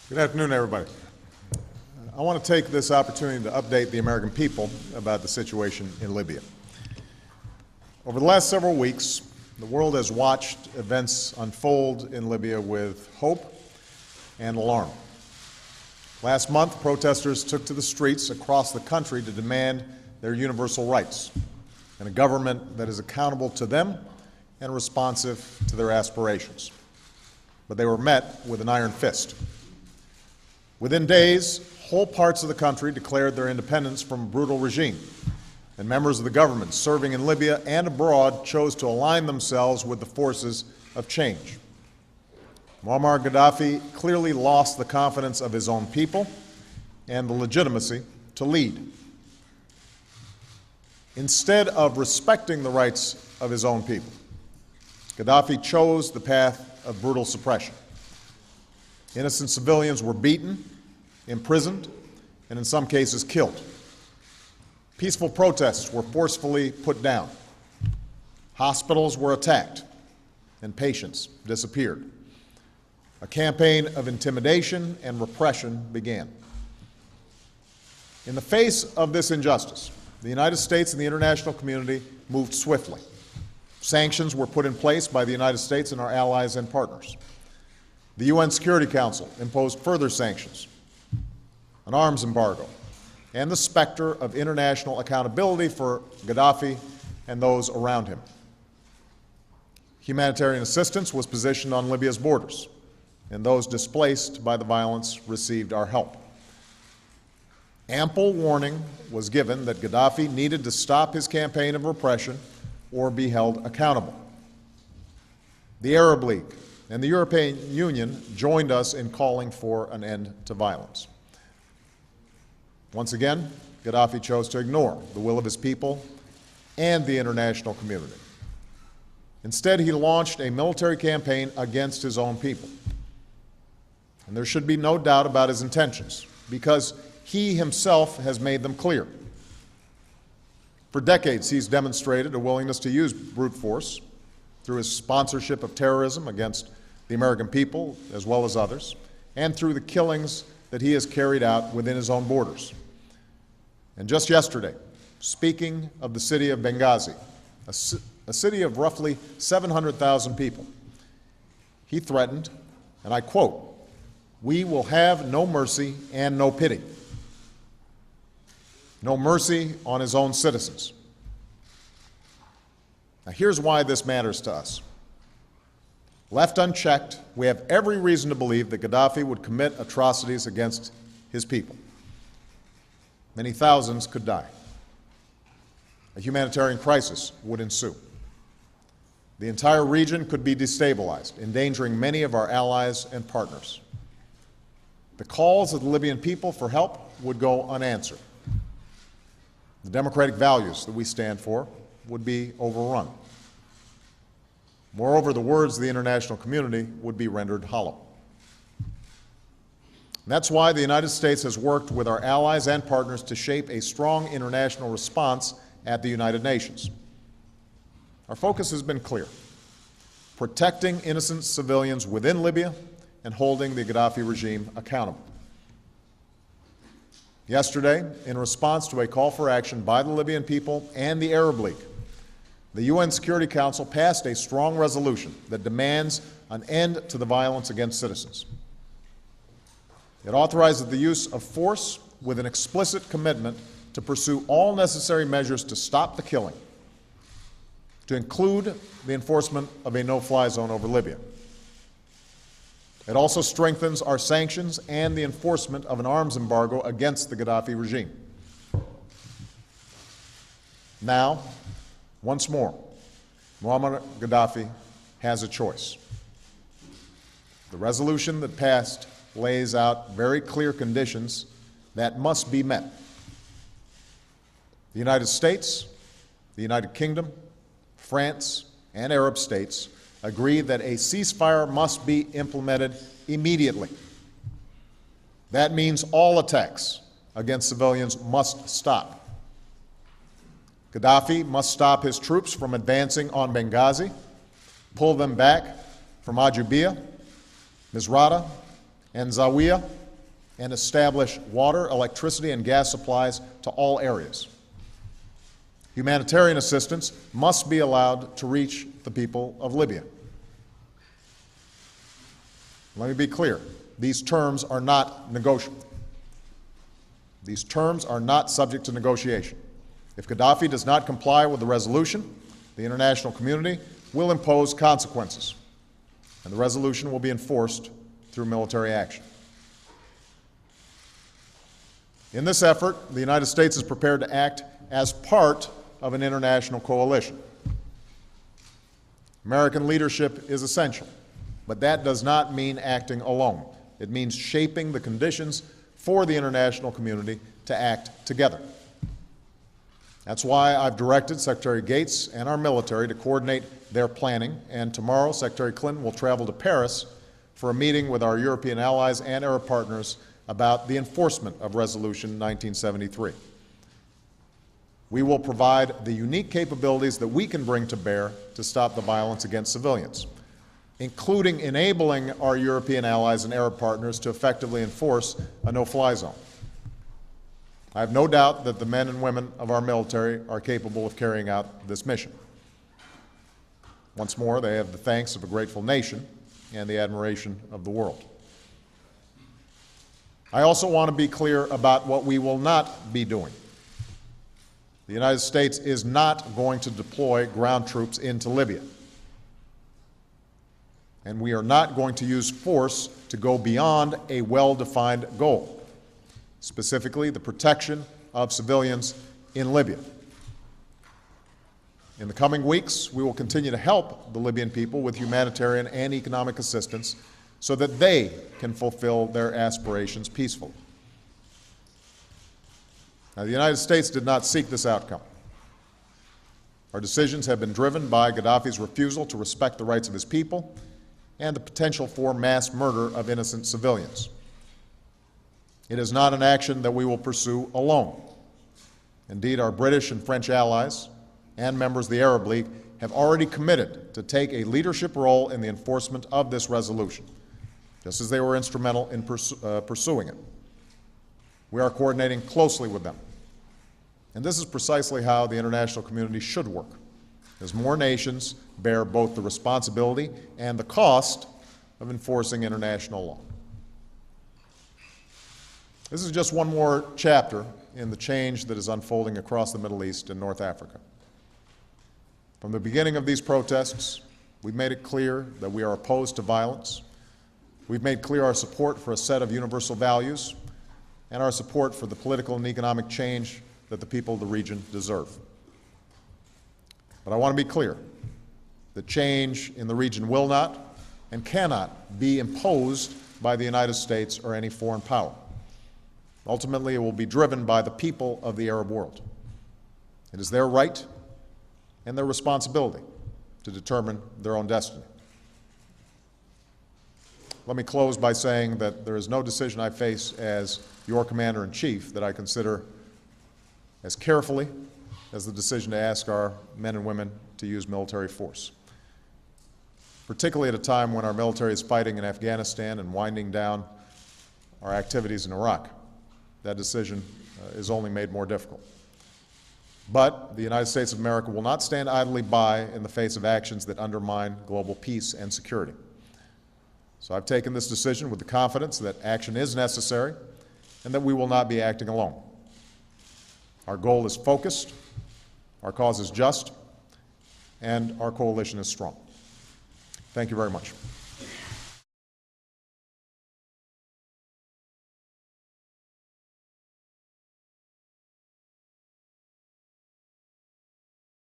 Good afternoon, everybody. I want to take this opportunity to update the American people about the situation in Libya. Over the last several weeks, the world has watched events unfold in Libya with hope and alarm. Last month, protesters took to the streets across the country to demand their universal rights and a government that is accountable to them and responsive to their aspirations. But they were met with an iron fist. Within days, whole parts of the country declared their independence from a brutal regime, and members of the government serving in Libya and abroad chose to align themselves with the forces of change. Muammar Gaddafi clearly lost the confidence of his own people and the legitimacy to lead. Instead of respecting the rights of his own people, Gaddafi chose the path of brutal suppression. Innocent civilians were beaten, imprisoned, and in some cases killed. Peaceful protests were forcefully put down. Hospitals were attacked, and patients disappeared. A campaign of intimidation and repression began. In the face of this injustice, the United States and the international community moved swiftly. Sanctions were put in place by the United States and our allies and partners. The UN Security Council imposed further sanctions, an arms embargo, and the specter of international accountability for Gaddafi and those around him. Humanitarian assistance was positioned on Libya's borders, and those displaced by the violence received our help. Ample warning was given that Gaddafi needed to stop his campaign of repression or be held accountable. The Arab League and the European Union joined us in calling for an end to violence. Once again, Gaddafi chose to ignore the will of his people and the international community. Instead, he launched a military campaign against his own people. And there should be no doubt about his intentions, because he himself has made them clear. For decades, he's demonstrated a willingness to use brute force through his sponsorship of terrorism against the American people, as well as others, and through the killings that he has carried out within his own borders. And just yesterday, speaking of the city of Benghazi, a city of roughly 700,000 people, he threatened, and I quote, "We will have no mercy and no pity." No mercy on his own citizens. Now, here's why this matters to us. Left unchecked, we have every reason to believe that Gaddafi would commit atrocities against his people. Many thousands could die. A humanitarian crisis would ensue. The entire region could be destabilized, endangering many of our allies and partners. The calls of the Libyan people for help would go unanswered. The democratic values that we stand for would be overrun. Moreover, the words of the international community would be rendered hollow. And that's why the United States has worked with our allies and partners to shape a strong international response at the United Nations. Our focus has been clear: protecting innocent civilians within Libya and holding the Gaddafi regime accountable. Yesterday, in response to a call for action by the Libyan people and the Arab League, the UN Security Council passed a strong resolution that demands an end to the violence against citizens. It authorizes the use of force with an explicit commitment to pursue all necessary measures to stop the killing, to include the enforcement of a no-fly zone over Libya. It also strengthens our sanctions and the enforcement of an arms embargo against the Gaddafi regime. Now, once more, Muammar Gaddafi has a choice. The resolution that passed lays out very clear conditions that must be met. The United States, the United Kingdom, France, and Arab states agree that a ceasefire must be implemented immediately. That means all attacks against civilians must stop. Gaddafi must stop his troops from advancing on Benghazi, pull them back from Ajubia, Misrata, and Zawiya and establish water, electricity, and gas supplies to all areas. Humanitarian assistance must be allowed to reach the people of Libya. Let me be clear. These terms are not negotiable. These terms are not subject to negotiation. If Gaddafi does not comply with the resolution, the international community will impose consequences, and the resolution will be enforced through military action. In this effort, the United States is prepared to act as part of an international coalition. American leadership is essential, but that does not mean acting alone. It means shaping the conditions for the international community to act together. That's why I've directed Secretary Gates and our military to coordinate their planning, and tomorrow Secretary Clinton will travel to Paris for a meeting with our European allies and Arab partners about the enforcement of Resolution 1973. We will provide the unique capabilities that we can bring to bear to stop the violence against civilians, including enabling our European allies and Arab partners to effectively enforce a no-fly zone. I have no doubt that the men and women of our military are capable of carrying out this mission. Once more, they have the thanks of a grateful nation and the admiration of the world. I also want to be clear about what we will not be doing. The United States is not going to deploy ground troops into Libya. And we are not going to use force to go beyond a well-defined goal, specifically the protection of civilians in Libya. In the coming weeks, we will continue to help the Libyan people with humanitarian and economic assistance so that they can fulfill their aspirations peacefully. Now, the United States did not seek this outcome. Our decisions have been driven by Gaddafi's refusal to respect the rights of his people and the potential for mass murder of innocent civilians. It is not an action that we will pursue alone. Indeed, our British and French allies and members of the Arab League have already committed to take a leadership role in the enforcement of this resolution, just as they were instrumental in pursuing it. We are coordinating closely with them. And this is precisely how the international community should work, as more nations bear both the responsibility and the cost of enforcing international law. This is just one more chapter in the change that is unfolding across the Middle East and North Africa. From the beginning of these protests, we've made it clear that we are opposed to violence. We've made clear our support for a set of universal values and our support for the political and economic change that the people of the region deserve. But I want to be clear that change in the region will not and cannot be imposed by the United States or any foreign power. Ultimately, it will be driven by the people of the Arab world. It is their right and their responsibility to determine their own destiny. Let me close by saying that there is no decision I face as your Commander-in-Chief that I consider as carefully as the decision to ask our men and women to use military force, particularly at a time when our military is fighting in Afghanistan and winding down our activities in Iraq. That decision is only made more difficult. But the United States of America will not stand idly by in the face of actions that undermine global peace and security. So I've taken this decision with the confidence that action is necessary and that we will not be acting alone. Our goal is focused, our cause is just, and our coalition is strong. Thank you very much.